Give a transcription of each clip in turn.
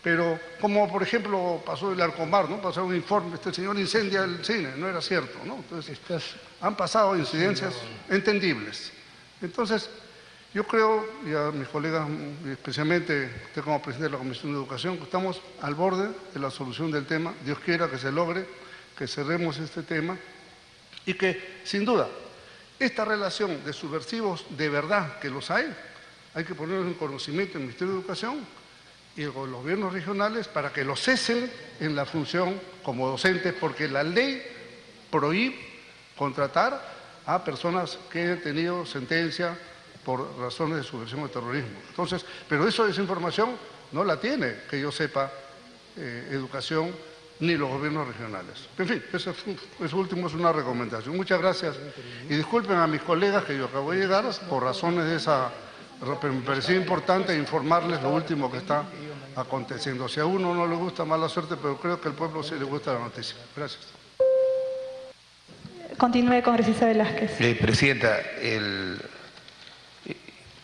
Pero como por ejemplo pasó el Arcomar, ¿no? Pasó un informe, este señor incendia el cine, no era cierto, ¿no? Entonces han pasado incidencias entendibles. Entonces, yo creo, y a mis colegas, especialmente usted como presidente de la Comisión de Educación, que estamos al borde de la solución del tema. Dios quiera que se logre, que cerremos este tema y que, sin duda, esta relación de subversivos de verdad que los hay que ponerlos en conocimiento del Ministerio de Educación y los gobiernos regionales para que los cesen en la función como docentes, porque la ley prohíbe contratar a personas que hayan tenido sentencia por razones de subversión o terrorismo. Entonces, pero esa información no la tiene, que yo sepa, Educación ni los gobiernos regionales. En fin, eso último es una recomendación. Muchas gracias. Y disculpen a mis colegas que yo acabo de llegar por razones de esa... Me parecía importante informarles lo último que está aconteciendo. Si a uno no le gusta, mala suerte, pero creo que al pueblo sí le gusta la noticia. Gracias. Continúe, congresista Velázquez. Presidenta,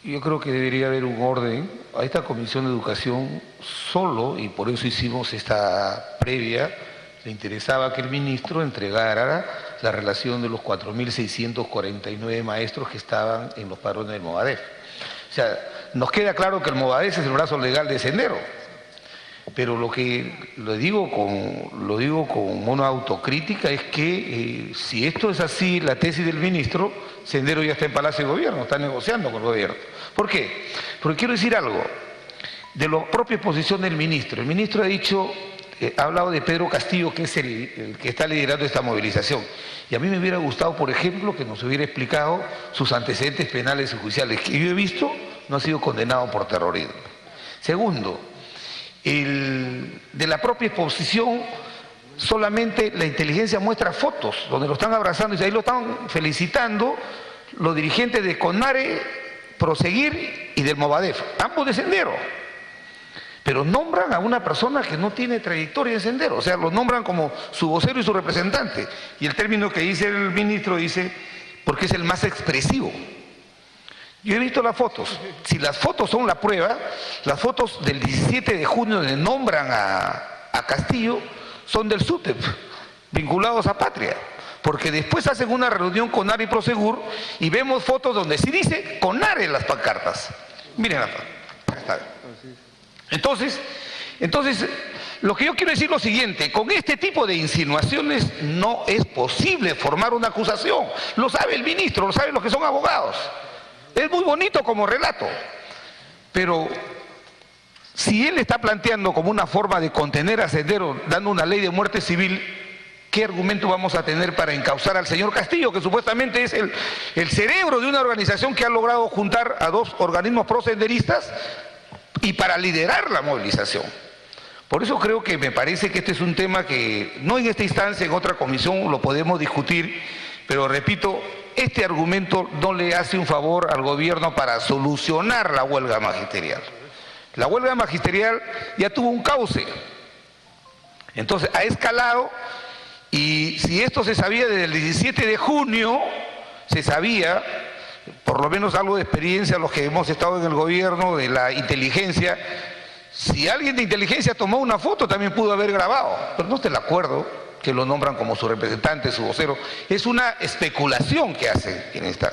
yo creo que debería haber un orden a esta Comisión de Educación solo, y por eso hicimos esta previa. Le interesaba que el ministro entregara la relación de los 4.649 maestros que estaban en los padrones del Movadef. O sea, nos queda claro que el Movadef es el brazo legal de Sendero, pero lo que lo digo con una autocrítica es que si esto es así, la tesis del ministro, Sendero ya está en Palacio de Gobierno, está negociando con el gobierno. ¿Por qué? Porque quiero decir algo de la propia exposición del ministro. El ministro ha dicho, ha hablado de Pedro Castillo, que es el que está liderando esta movilización. Y a mí me hubiera gustado, por ejemplo, que nos hubiera explicado sus antecedentes penales y judiciales, que yo he visto, no ha sido condenado por terrorismo. Segundo, de la propia exposición, solamente la inteligencia muestra fotos donde lo están abrazando y ahí lo están felicitando los dirigentes de CONARE, Proseguir y del Movadef, ambos de Sendero. Pero nombran a una persona que no tiene trayectoria en Sendero, o sea, lo nombran como su vocero y su representante. Y el término que dice el ministro dice, porque es el más expresivo. Yo he visto las fotos. Si las fotos son la prueba, las fotos del 17 de junio donde nombran a Castillo son del SUTEP, vinculados a Patria. Porque después hacen una reunión con ARE y Prosegur y vemos fotos donde sí dice CONARE en las pancartas. Miren acá. Entonces, lo que yo quiero decir es lo siguiente, con este tipo de insinuaciones no es posible formar una acusación. Lo sabe el ministro, lo saben los que son abogados. Es muy bonito como relato, pero si él está planteando como una forma de contener a Sendero, dando una ley de muerte civil, ¿qué argumento vamos a tener para encauzar al señor Castillo, que supuestamente es el cerebro de una organización que ha logrado juntar a dos organismos prosenderistas y para liderar la movilización? Por eso creo que me parece que este es un tema que no en esta instancia, en otra comisión lo podemos discutir, pero repito, este argumento no le hace un favor al gobierno para solucionar la huelga magisterial. La huelga magisterial ya tuvo un cauce, entonces ha escalado, y si esto se sabía desde el 17 de junio, se sabía, por lo menos algo de experiencia, los que hemos estado en el gobierno, de la inteligencia, si alguien de inteligencia tomó una foto también pudo haber grabado, pero no estoy de acuerdo que lo nombran como su representante, su vocero. Es una especulación que hace quien está.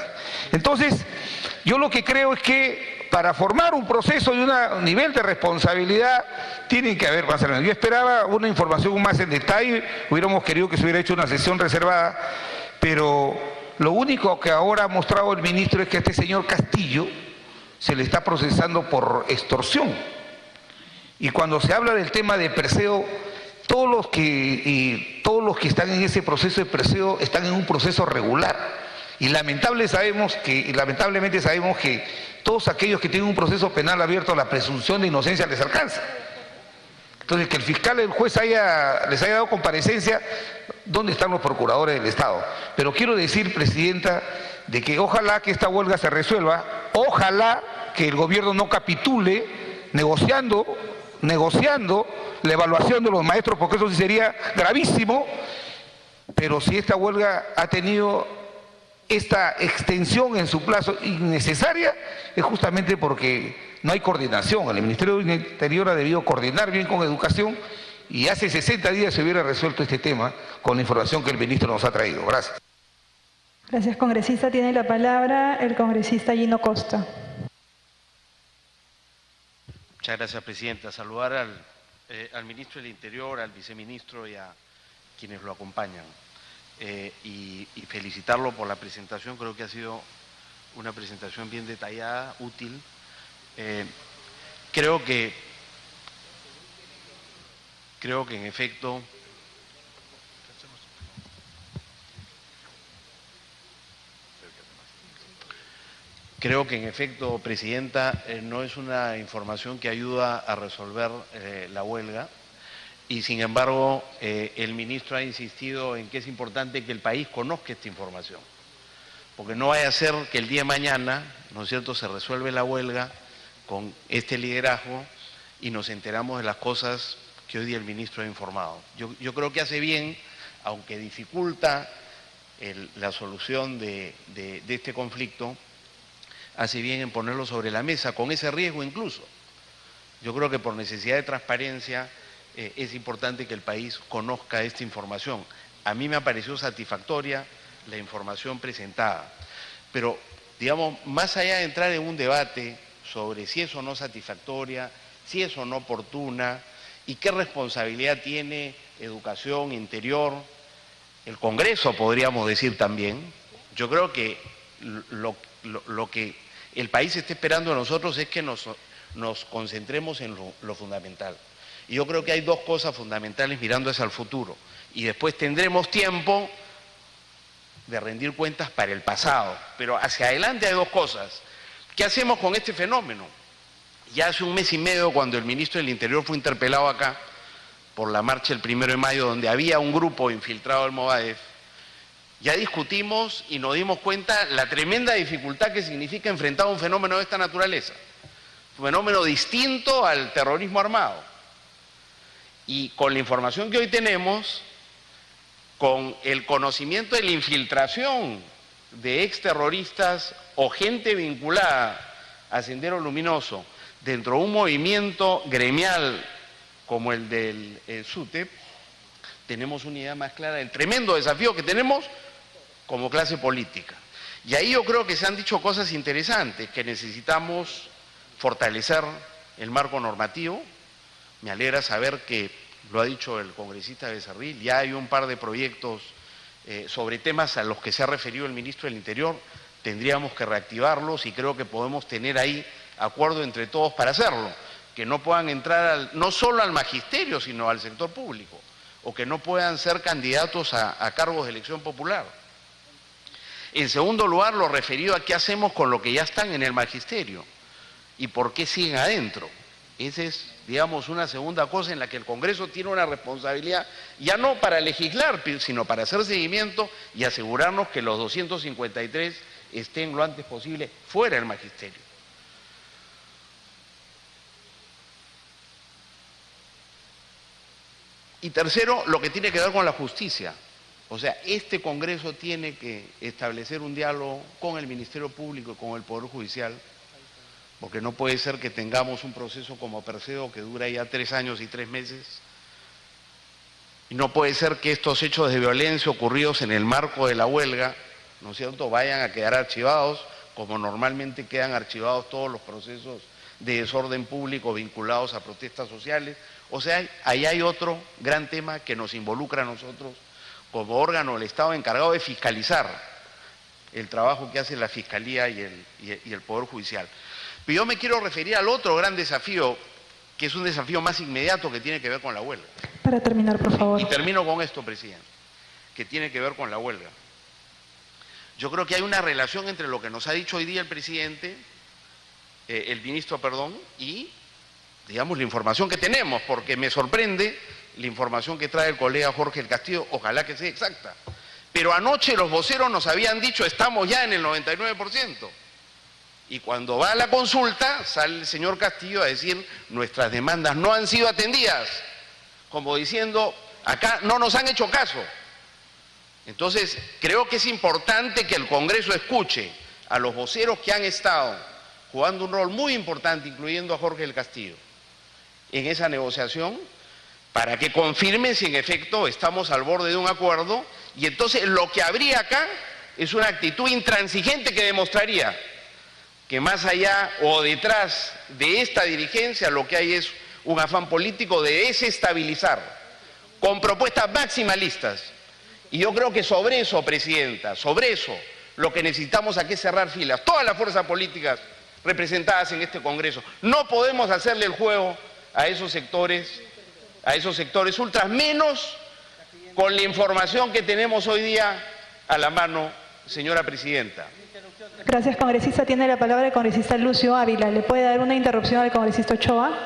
Entonces, yo lo que creo es que para formar un proceso y un nivel de responsabilidad tienen que haber más elementos. Yo esperaba una información más en detalle, hubiéramos querido que se hubiera hecho una sesión reservada, pero lo único que ahora ha mostrado el ministro es que a este señor Castillo se le está procesando por extorsión. Y cuando se habla del tema de preseo, todos los que están en ese proceso de preseo están en un proceso regular. Y lamentablemente sabemos que todos aquellos que tienen un proceso penal abierto, la presunción de inocencia les alcanza. Entonces, que el fiscal, el juez les haya dado comparecencia, ¿dónde están los procuradores del Estado? Pero quiero decir, Presidenta, de que ojalá que esta huelga se resuelva, ojalá que el gobierno no capitule negociando la evaluación de los maestros, porque eso sí sería gravísimo, pero si esta huelga ha tenido esta extensión en su plazo innecesaria, es justamente porque no hay coordinación. El Ministerio del Interior ha debido coordinar bien con Educación y hace 60 días se hubiera resuelto este tema con la información que el ministro nos ha traído. Gracias. Gracias, congresista. Tiene la palabra el congresista Gino Costa. Muchas gracias, presidenta. Saludar al ministro del Interior, al viceministro y a quienes lo acompañan. Y felicitarlo por la presentación. Creo que ha sido una presentación bien detallada, útil. Creo que en efecto presidenta, no es una información que ayuda a resolver la huelga y sin embargo el ministro ha insistido en que es importante que el país conozca esta información, porque no vaya a ser que el día de mañana, ¿no es cierto?, se resuelve la huelga con este liderazgo y nos enteramos de las cosas que hoy día el ministro ha informado. Yo creo que hace bien, aunque dificulta la solución de este conflicto, hace bien en ponerlo sobre la mesa, con ese riesgo incluso. Yo creo que por necesidad de transparencia es importante que el país conozca esta información. A mí me ha parecido satisfactoria la información presentada, pero, digamos, más allá de entrar en un debate sobre si es o no satisfactoria, si es o no oportuna y qué responsabilidad tiene Educación, Interior, el Congreso, podríamos decir también, yo creo que lo que el país está esperando de nosotros es que nos concentremos en lo fundamental. Y yo creo que hay dos cosas fundamentales mirando hacia el futuro. Y después tendremos tiempo de rendir cuentas para el pasado. Pero hacia adelante hay dos cosas. ¿Qué hacemos con este fenómeno? Ya hace un mes y medio, cuando el ministro del Interior fue interpelado acá por la marcha el 1 de mayo, donde había un grupo infiltrado del Movadef, ya discutimos y nos dimos cuenta la tremenda dificultad que significa enfrentar un fenómeno de esta naturaleza. Un fenómeno distinto al terrorismo armado. Y con la información que hoy tenemos, con el conocimiento de la infiltración de exterroristas o gente vinculada a Sendero Luminoso dentro de un movimiento gremial como el del SUTEP, tenemos una idea más clara del tremendo desafío que tenemos como clase política. Y ahí yo creo que se han dicho cosas interesantes, que necesitamos fortalecer el marco normativo. Me alegra saber que, lo ha dicho el congresista Becerril, ya hay un par de proyectos sobre temas a los que se ha referido el ministro del Interior. Tendríamos que reactivarlos y creo que podemos tener ahí acuerdo entre todos para hacerlo, que no puedan entrar no solo al magisterio, sino al sector público, o que no puedan ser candidatos a cargos de elección popular. En segundo lugar, lo referido a qué hacemos con lo que ya están en el magisterio y por qué siguen adentro. Esa es, digamos, una segunda cosa en la que el Congreso tiene una responsabilidad, ya no para legislar, sino para hacer seguimiento y asegurarnos que los 253 estén lo antes posible fuera del magisterio. Y tercero, lo que tiene que ver con la justicia. O sea, este Congreso tiene que establecer un diálogo con el Ministerio Público y con el Poder Judicial, porque no puede ser que tengamos un proceso como Perseo que dura ya 3 años y 3 meses, y no puede ser que estos hechos de violencia ocurridos en el marco de la huelga, ¿no es cierto?, vayan a quedar archivados, como normalmente quedan archivados todos los procesos de desorden público vinculados a protestas sociales. O sea, ahí hay otro gran tema que nos involucra a nosotros como órgano del Estado encargado de fiscalizar el trabajo que hace la Fiscalía y el Poder Judicial. Pero yo me quiero referir al otro gran desafío, que es un desafío más inmediato que tiene que ver con la huelga. Para terminar, por favor. Y termino con esto, presidente, que tiene que ver con la huelga. Yo creo que hay una relación entre lo que nos ha dicho hoy día el presidente, el ministro, y, digamos, la información que tenemos, porque me sorprende la información que trae el colega Jorge del Castillo, ojalá que sea exacta. Pero anoche los voceros nos habían dicho, estamos ya en el 99%. Y cuando va a la consulta, sale el señor Castillo a decir, nuestras demandas no han sido atendidas, como diciendo, acá no nos han hecho caso. Entonces, creo que es importante que el Congreso escuche a los voceros que han estado jugando un rol muy importante, incluyendo a Jorge del Castillo, en esa negociación, para que confirmen si en efecto estamos al borde de un acuerdo, y entonces lo que habría acá es una actitud intransigente que demostraría que más allá o detrás de esta dirigencia lo que hay es un afán político de desestabilizar, con propuestas maximalistas. Y yo creo que sobre eso, Presidenta, sobre eso, lo que necesitamos aquí es cerrar filas, todas las fuerzas políticas representadas en este Congreso. No podemos hacerle el juego a esos sectores ultras, menos con la información que tenemos hoy día a la mano, señora Presidenta. Gracias, congresista. Tiene la palabra el congresista Lucio Ávila. ¿Le puede dar una interrupción al congresista Ochoa?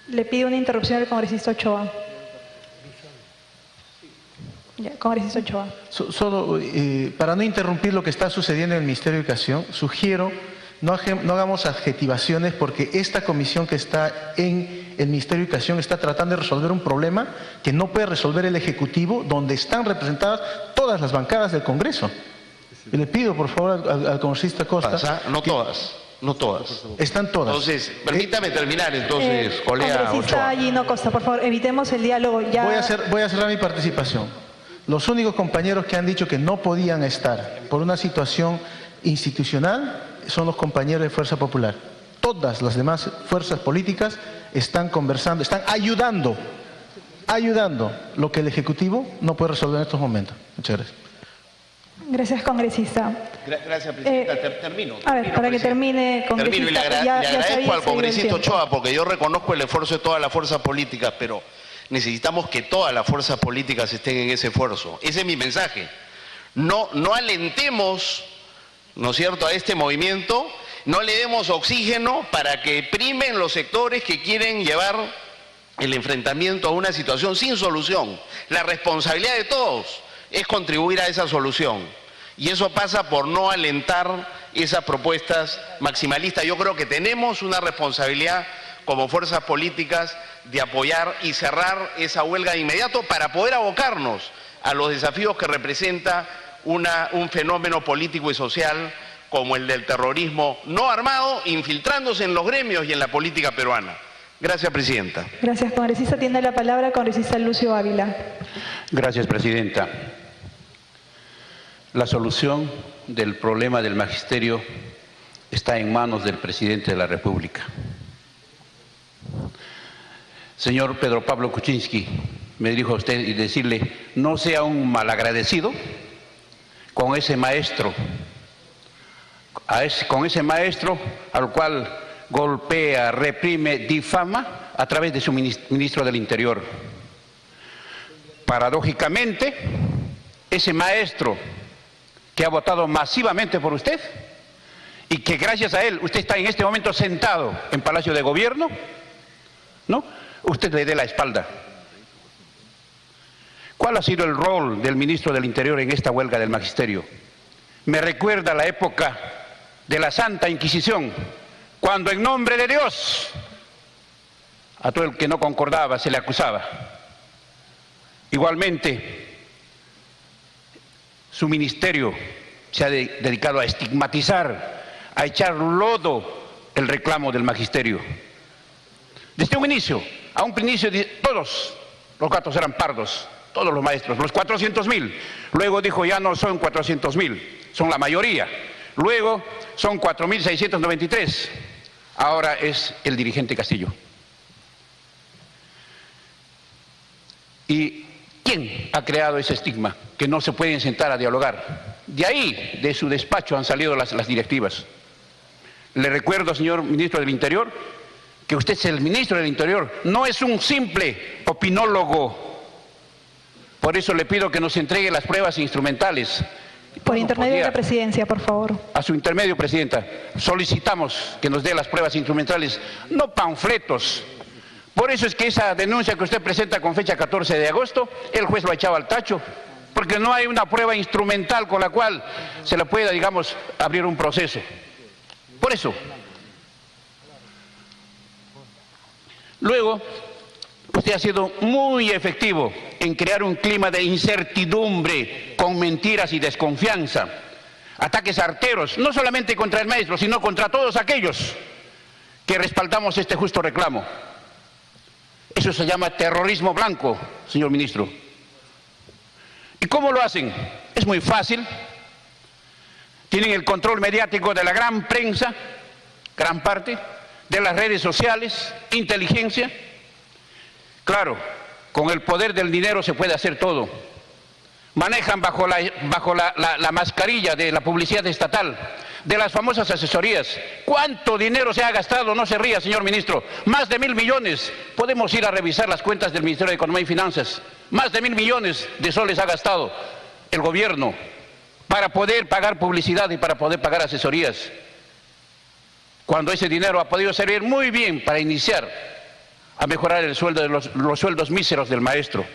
Le pide una interrupción al congresista Ochoa. Ya, congresista Ochoa. Solo para no interrumpir lo que está sucediendo en el Ministerio de Educación, sugiero no hagamos adjetivaciones, porque esta comisión que está en el Ministerio de Educación está tratando de resolver un problema que no puede resolver el Ejecutivo, donde están representadas todas las bancadas del Congreso. Y le pido, por favor, al congresista Costa... No todas. No todas. Están todas. Entonces, permítame terminar, entonces, colega congresista Ochoa. Gino Costa, por favor, evitemos el diálogo. Ya... Voy a cerrar mi participación. Los únicos compañeros que han dicho que no podían estar por una situación institucional son los compañeros de Fuerza Popular. Todas las demás fuerzas políticas están conversando, están ayudando lo que el Ejecutivo no puede resolver en estos momentos. Muchas gracias. Gracias, congresista. Gracias, Presidenta. Termino. A ver, para que termine, congresista. Termino y le agradezco al congresista Ochoa, porque yo reconozco el esfuerzo de todas las fuerzas políticas, pero necesitamos que todas las fuerzas políticas estén en ese esfuerzo. Ese es mi mensaje. No alentemos, ¿no es cierto?, a este movimiento, no le demos oxígeno para que primen los sectores que quieren llevar el enfrentamiento a una situación sin solución. La responsabilidad de todos es contribuir a esa solución. Y eso pasa por no alentar esas propuestas maximalistas. Yo creo que tenemos una responsabilidad como fuerzas políticas de apoyar y cerrar esa huelga de inmediato para poder abocarnos a los desafíos que representa un fenómeno político y social como el del terrorismo no armado, infiltrándose en los gremios y en la política peruana. Gracias, Presidenta. Gracias, congresista. Tiene la palabra el congresista Lucio Ávila. Gracias, Presidenta. La solución del problema del magisterio está en manos del Presidente de la República. Señor Pedro Pablo Kuczynski, me dirijo a usted y decirle, no sea un malagradecido con ese maestro, con ese maestro al cual golpea, reprime, difama a través de su ministro del Interior. Paradójicamente, ese maestro que ha votado masivamente por usted y que gracias a él usted está en este momento sentado en Palacio de Gobierno, ¿no? Usted le dé la espalda. ¿Cuál ha sido el rol del ministro del Interior en esta huelga del magisterio? Me recuerda la época de la Santa Inquisición, cuando en nombre de Dios a todo el que no concordaba se le acusaba. Igualmente, su ministerio se ha dedicado a estigmatizar, a echar lodo el reclamo del magisterio. Desde un inicio, a un inicio, todos los gatos eran pardos, todos los maestros, los 400.000. Luego dijo, ya no son 400.000, son la mayoría. Luego son 4.693. Ahora es el dirigente Castillo. ¿Y quién ha creado ese estigma? Que no se pueden sentar a dialogar. De ahí, de su despacho, han salido las directivas. Le recuerdo, señor ministro del Interior, que usted es el ministro del Interior, no es un simple opinólogo. Por eso le pido que nos entregue las pruebas instrumentales. Por intermedio de la presidencia, por favor. A su intermedio, Presidenta, solicitamos que nos dé las pruebas instrumentales, no panfletos. Por eso es que esa denuncia que usted presenta con fecha 14 de agosto, el juez lo ha echado al tacho, porque no hay una prueba instrumental con la cual se le pueda, digamos, abrir un proceso. Por eso. Luego, usted ha sido muy efectivo en crear un clima de incertidumbre con mentiras y desconfianza. ataques arteros, no solamente contra el maestro, sino contra todos aquellos que respaldamos este justo reclamo. Eso se llama terrorismo blanco, señor ministro. ¿Y cómo lo hacen? Es muy fácil. Tienen el control mediático de la gran prensa, gran parte, de las redes sociales, inteligencia. Claro, con el poder del dinero se puede hacer todo. Manejan bajo la mascarilla de la publicidad estatal, de las famosas asesorías. ¿Cuánto dinero se ha gastado? No se ría, señor ministro. Más de 1.000 millones. Podemos ir a revisar las cuentas del Ministerio de Economía y Finanzas. Más de 1.000 millones de soles ha gastado el gobierno para poder pagar publicidad y para poder pagar asesorías, cuando ese dinero ha podido servir muy bien para iniciar a mejorar el sueldo de los sueldos míseros del maestro.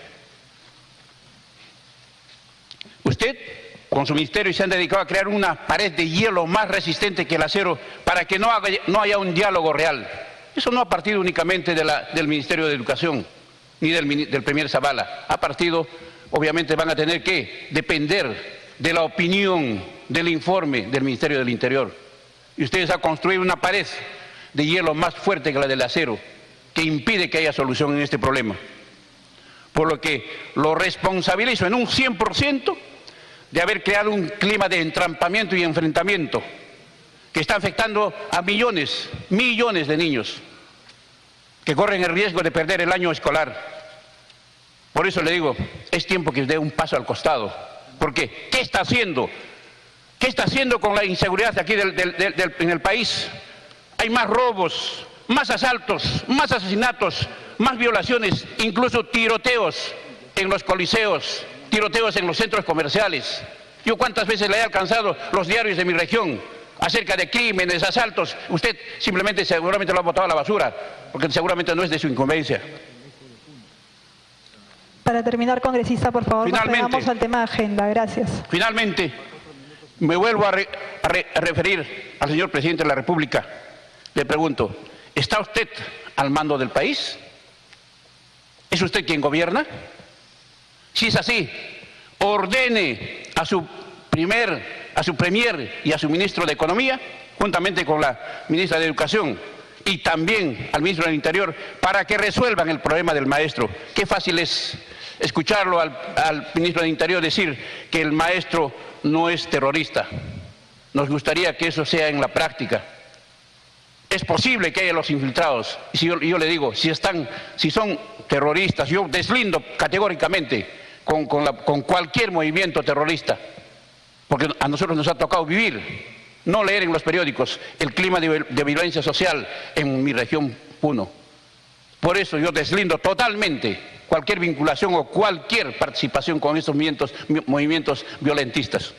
Usted, con su ministerio, se han dedicado a crear una pared de hielo más resistente que el acero para que no haya un diálogo real. Eso no ha partido únicamente del Ministerio de Educación ni del Premier Zavala. Ha partido, obviamente van a tener que depender de la opinión, del informe del Ministerio del Interior. Y ustedes han construido una pared de hielo más fuerte que la del acero, que impide que haya solución en este problema. Por lo que lo responsabilizo en un 100% de haber creado un clima de entrampamiento y enfrentamiento que está afectando a millones de niños que corren el riesgo de perder el año escolar. Por eso le digo, es tiempo que dé un paso al costado. Porque, ¿qué está haciendo? ¿Qué está haciendo con la inseguridad aquí en el país? Hay más robos, más asaltos, más asesinatos, más violaciones, incluso tiroteos en los coliseos, tiroteos en los centros comerciales. Yo cuántas veces le he alcanzado los diarios de mi región acerca de crímenes, asaltos. Usted seguramente lo ha botado a la basura, porque seguramente no es de su incumbencia. Para terminar, congresista, por favor, pasemos al tema de agenda. Gracias. Finalmente, me vuelvo a referir al señor presidente de la República. Le pregunto, ¿está usted al mando del país? ¿Es usted quien gobierna? Si es así, ordene a su premier y a su ministro de Economía, juntamente con la ministra de Educación y también al ministro del Interior, para que resuelvan el problema del maestro. Qué fácil es escucharlo al ministro del Interior decir que el maestro no es terrorista. Nos gustaría que eso sea en la práctica. Es posible que haya los infiltrados. Y yo le digo, si son terroristas, yo deslindo categóricamente con cualquier movimiento terrorista, porque a nosotros nos ha tocado vivir, no leer en los periódicos el clima de violencia social en mi región Puno. Por eso yo deslindo totalmente cualquier vinculación o cualquier participación con estos movimientos violentistas.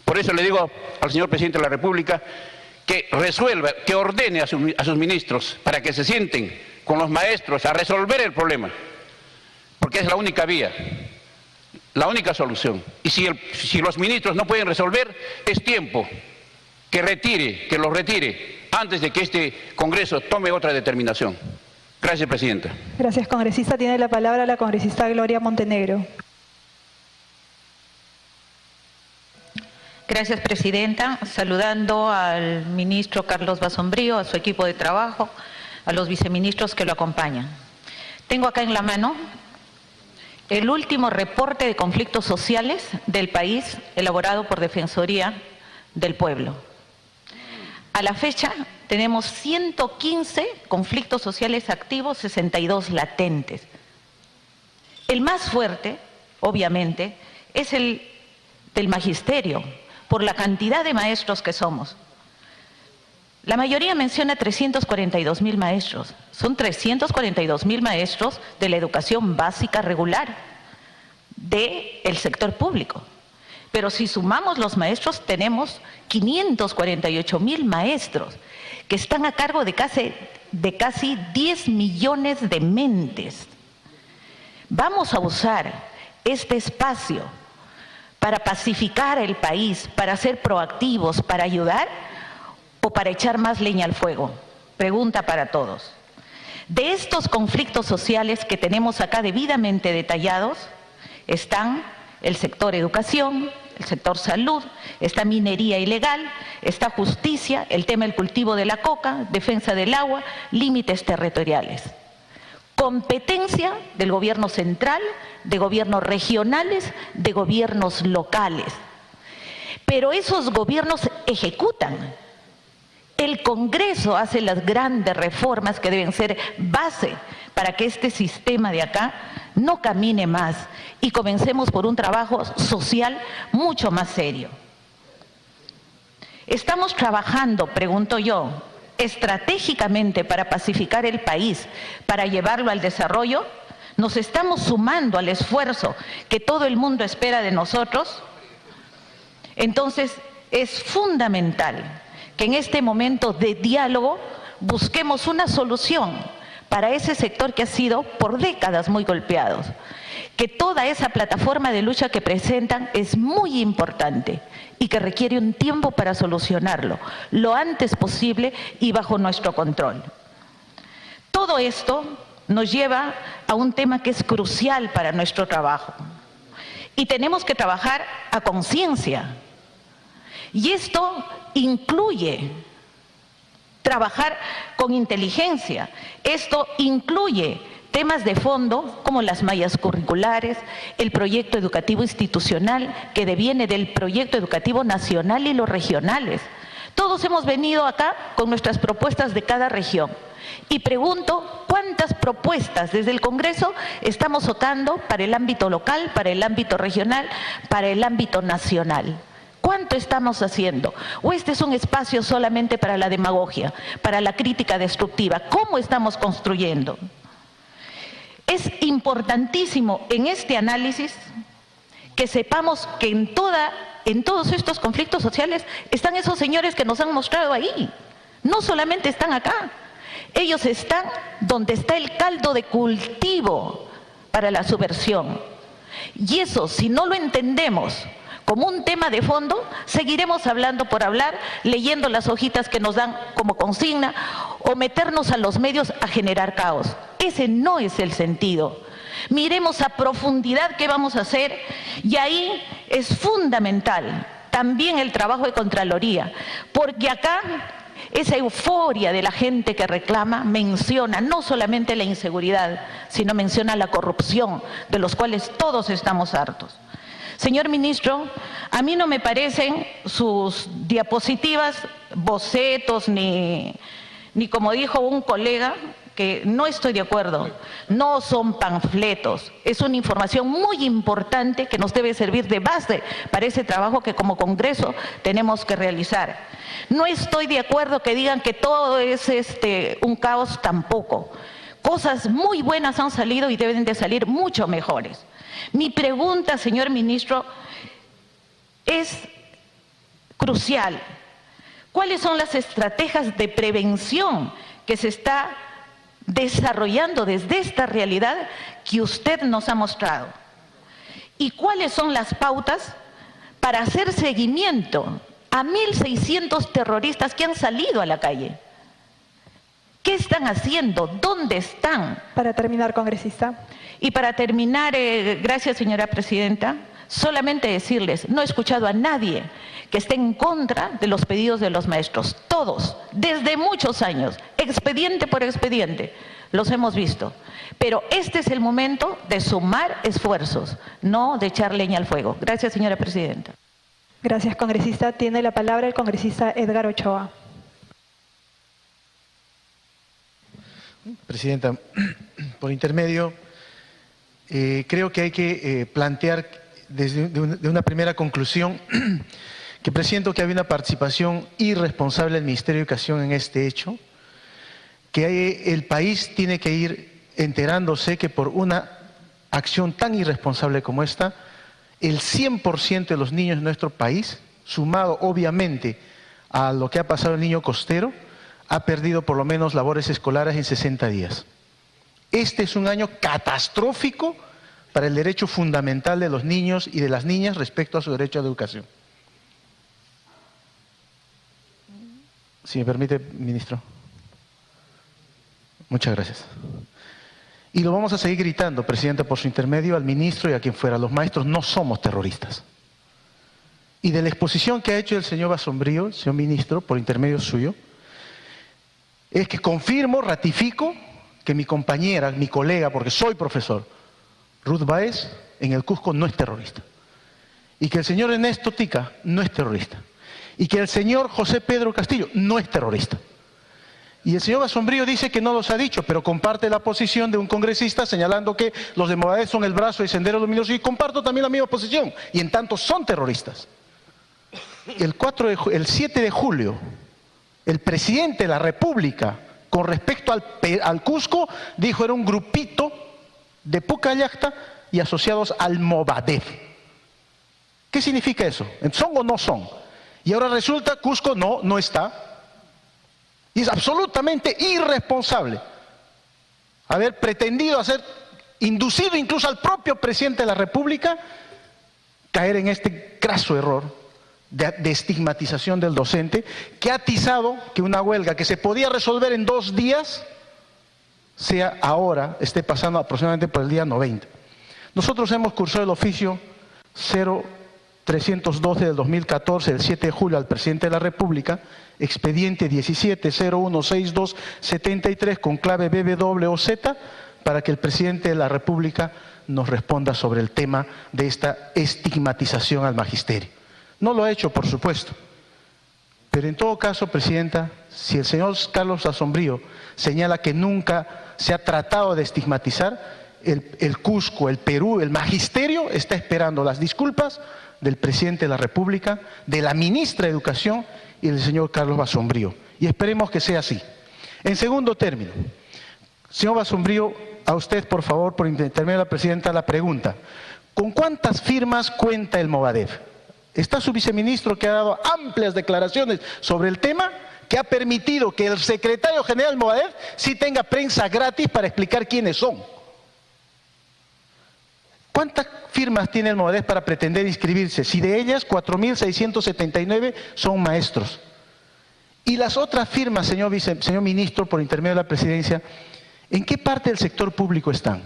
Por eso le digo al señor presidente de la República que resuelva, que ordene a sus ministros para que se sienten con los maestros a resolver el problema, porque es la única vía, la única solución. Y si los ministros no pueden resolver, es tiempo que los retire antes de que este Congreso tome otra determinación. Gracias, presidenta. Gracias, congresista. Tiene la palabra la congresista Gloria Montenegro. Gracias, presidenta. Saludando al ministro Carlos Basombrío, a su equipo de trabajo, a los viceministros que lo acompañan. Tengo acá en la mano el último reporte de conflictos sociales del país elaborado por Defensoría del Pueblo. A la fecha tenemos 115 conflictos sociales activos, 62 latentes. El más fuerte, obviamente, es el del magisterio, por la cantidad de maestros que somos. La mayoría menciona 342.000 maestros. Son 342.000 maestros de la educación básica regular del sector público. Pero si sumamos los maestros, tenemos 548.000 maestros que están a cargo de casi 10 millones de mentes. Vamos a usar este espacio para pacificar el país, para ser proactivos, para ayudar o para echar más leña al fuego. Pregunta para todos. De estos conflictos sociales que tenemos acá debidamente detallados, están el sector educación, el sector salud, está minería ilegal, está justicia, el tema del cultivo de la coca, defensa del agua, límites territoriales. Competencia del gobierno central, de gobiernos regionales, de gobiernos locales. Pero esos gobiernos ejecutan. El Congreso hace las grandes reformas que deben ser base para que este sistema de acá no camine más y comencemos por un trabajo social mucho más serio. ¿Estamos trabajando, pregunto yo, estratégicamente para pacificar el país, para llevarlo al desarrollo? ¿Nos estamos sumando al esfuerzo que todo el mundo espera de nosotros? Entonces, es fundamental que en este momento de diálogo busquemos una solución para ese sector que ha sido por décadas muy golpeado. Que toda esa plataforma de lucha que presentan es muy importante y que requiere un tiempo para solucionarlo, lo antes posible y bajo nuestro control. Todo esto nos lleva a un tema que es crucial para nuestro trabajo y tenemos que trabajar a conciencia. Y esto incluye trabajar con inteligencia. Esto incluye temas de fondo como las mallas curriculares, el proyecto educativo institucional que deviene del proyecto educativo nacional y los regionales. Todos hemos venido acá con nuestras propuestas de cada región. Y pregunto, ¿cuántas propuestas desde el Congreso estamos votando para el ámbito local, para el ámbito regional, para el ámbito nacional? ¿Cuánto estamos haciendo? ¿O este es un espacio solamente para la demagogia, para la crítica destructiva? ¿Cómo estamos construyendo? Es importantísimo en este análisis que sepamos que en todos estos conflictos sociales están esos señores que nos han mostrado ahí. No solamente están acá, ellos están donde está el caldo de cultivo para la subversión. Y eso, si no lo entendemos como un tema de fondo, seguiremos hablando por hablar, leyendo las hojitas que nos dan como consigna o meternos a los medios a generar caos. Ese no es el sentido. Miremos a profundidad qué vamos a hacer y ahí es fundamental también el trabajo de Contraloría, porque acá esa euforia de la gente que reclama menciona no solamente la inseguridad, sino menciona la corrupción, de los cuales todos estamos hartos. Señor ministro, a mí no me parecen sus diapositivas, bocetos, ni como dijo un colega, que no estoy de acuerdo, no son panfletos, es una información muy importante que nos debe servir de base para ese trabajo que como Congreso tenemos que realizar. No estoy de acuerdo que digan que todo es un caos tampoco. Cosas muy buenas han salido y deben de salir mucho mejores. Mi pregunta, señor ministro, es crucial. ¿Cuáles son las estrategias de prevención que se está desarrollando desde esta realidad que usted nos ha mostrado? ¿Y cuáles son las pautas para hacer seguimiento a 1.600 terroristas que han salido a la calle? ¿Qué están haciendo? ¿Dónde están? Para terminar, congresista. Y para terminar, gracias señora presidenta, solamente decirles, no he escuchado a nadie que esté en contra de los pedidos de los maestros. Todos, desde muchos años, expediente por expediente, los hemos visto. Pero este es el momento de sumar esfuerzos, no de echar leña al fuego. Gracias señora presidenta. Gracias, congresista. Tiene la palabra el congresista Edgar Ochoa. Presidenta, por intermedio, creo que hay que plantear de una primera conclusión que presiento que hay una participación irresponsable del Ministerio de Educación en este hecho, que el país tiene que ir enterándose que por una acción tan irresponsable como esta, el 100% de los niños de nuestro país, sumado obviamente a lo que ha pasado el niño costero, ha perdido por lo menos labores escolares en 60 días. Este es un año catastrófico para el derecho fundamental de los niños y de las niñas respecto a su derecho a la educación. Si me permite, ministro. Muchas gracias. Y lo vamos a seguir gritando, Presidenta, por su intermedio, al ministro y a quien fuera. Los maestros no somos terroristas. Y de la exposición que ha hecho el señor Basombrío, el señor ministro, por intermedio suyo, es que confirmo, ratifico que mi compañera, mi colega, porque soy profesor, Ruth Báez, en el Cusco no es terrorista. Y que el señor Ernesto Tica no es terrorista. Y que el señor José Pedro Castillo no es terrorista. Y el señor Basombrío dice que no los ha dicho, pero comparte la posición de un congresista señalando que los de Movadef son el brazo de Sendero Luminoso, y comparto también la misma posición, y en tanto son terroristas. El 7 de julio, el presidente de la República, con respecto al Cusco, dijo era un grupito de Pucallacta y asociados al Movadef. ¿Qué significa eso? ¿Son o no son? Y ahora resulta Cusco no está. Y es absolutamente irresponsable haber pretendido inducido incluso al propio presidente de la República, caer en este craso error de estigmatización del docente, que ha atizado que una huelga que se podía resolver en 2 días, esté pasando aproximadamente por el día 90. Nosotros hemos cursado el oficio 0312 del 2014, del 7 de julio, al presidente de la República, expediente 17016273 con clave BBWZ, para que el presidente de la República nos responda sobre el tema de esta estigmatización al magisterio. No lo ha hecho, por supuesto, pero en todo caso, Presidenta, si el señor Carlos Basombrío señala que nunca se ha tratado de estigmatizar, el Cusco, el Perú, el magisterio está esperando las disculpas del presidente de la República, de la ministra de Educación y del señor Carlos Basombrío. Y esperemos que sea así. En segundo término, señor Basombrío, a usted, por favor, por intermedio de la presidenta, la pregunta: ¿con cuántas firmas cuenta el Movadef? Está su viceministro, que ha dado amplias declaraciones sobre el tema, que ha permitido que el secretario general del Movadef sí tenga prensa gratis para explicar quiénes son. ¿Cuántas firmas tiene el Movadef para pretender inscribirse? Si de ellas 4.679 son maestros. Y las otras firmas, señor ministro, por intermedio de la presidencia, ¿en qué parte del sector público están?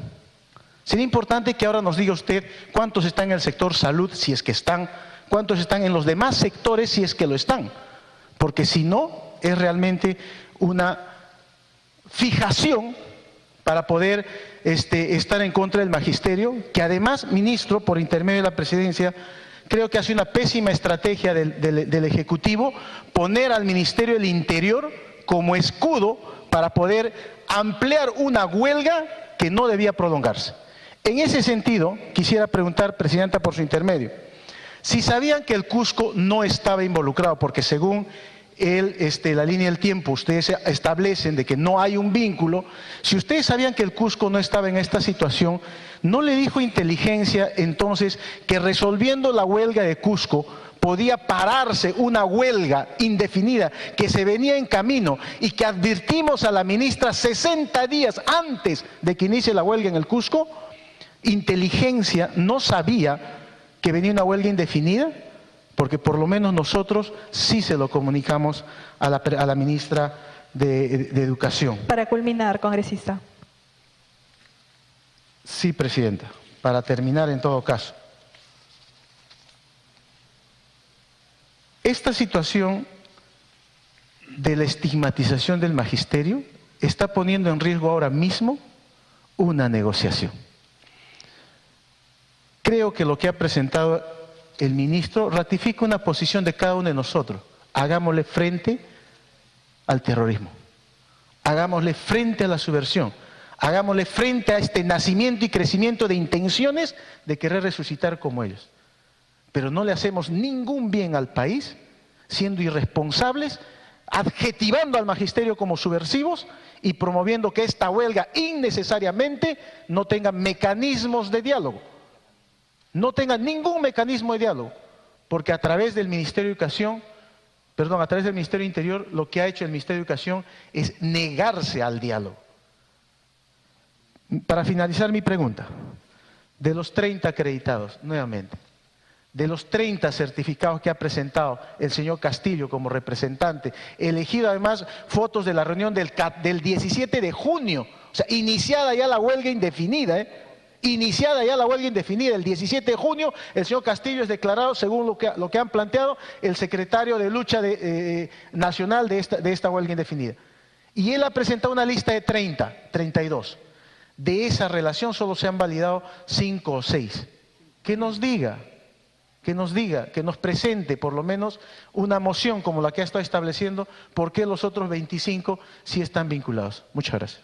Sería importante que ahora nos diga usted cuántos están en el sector salud, si es que están, cuántos están en los demás sectores, si es que lo están. Porque si no, es realmente una fijación para poder estar en contra del magisterio, que además, ministro, por intermedio de la presidencia, creo que hace una pésima estrategia del Ejecutivo poner al Ministerio del Interior como escudo para poder ampliar una huelga que no debía prolongarse. En ese sentido, quisiera preguntar, Presidenta, por su intermedio, si sabían que el Cusco no estaba involucrado, porque según la línea del tiempo ustedes establecen de que no hay un vínculo, si ustedes sabían que el Cusco no estaba en esta situación, ¿no le dijo inteligencia entonces que resolviendo la huelga de Cusco podía pararse una huelga indefinida que se venía en camino y que advertimos a la ministra 60 días antes de que inicie la huelga en el Cusco? ¿Inteligencia no sabía que venía una huelga indefinida? Porque por lo menos nosotros sí se lo comunicamos a la ministra de Educación. Para culminar, congresista. Sí, Presidenta. Para terminar, en todo caso. Esta situación de la estigmatización del magisterio está poniendo en riesgo ahora mismo una negociación. Creo que lo que ha presentado el ministro ratifica una posición de cada uno de nosotros. Hagámosle frente al terrorismo, hagámosle frente a la subversión, hagámosle frente a este nacimiento y crecimiento de intenciones de querer resucitar como ellos. Pero no le hacemos ningún bien al país siendo irresponsables, adjetivando al magisterio como subversivos y promoviendo que esta huelga innecesariamente no tenga mecanismos de diálogo. No tenga ningún mecanismo de diálogo, porque a través del Ministerio de Educación, a través del Ministerio de Interior, lo que ha hecho el Ministerio de Educación es negarse al diálogo. Para finalizar mi pregunta, de los 30 acreditados, nuevamente, de los 30 certificados que ha presentado el señor Castillo como representante, elegido además fotos de la reunión del 17 de junio, o sea, iniciada ya la huelga indefinida, iniciada ya la huelga indefinida, el 17 de junio, el señor Castillo es declarado, según lo que han planteado, el secretario de lucha nacional de esta huelga indefinida. Y él ha presentado una lista de 32. De esa relación solo se han validado 5 o 6. Que nos diga, que nos presente por lo menos una moción como la que ha estado estableciendo, por qué los otros 25 sí están vinculados. Muchas gracias.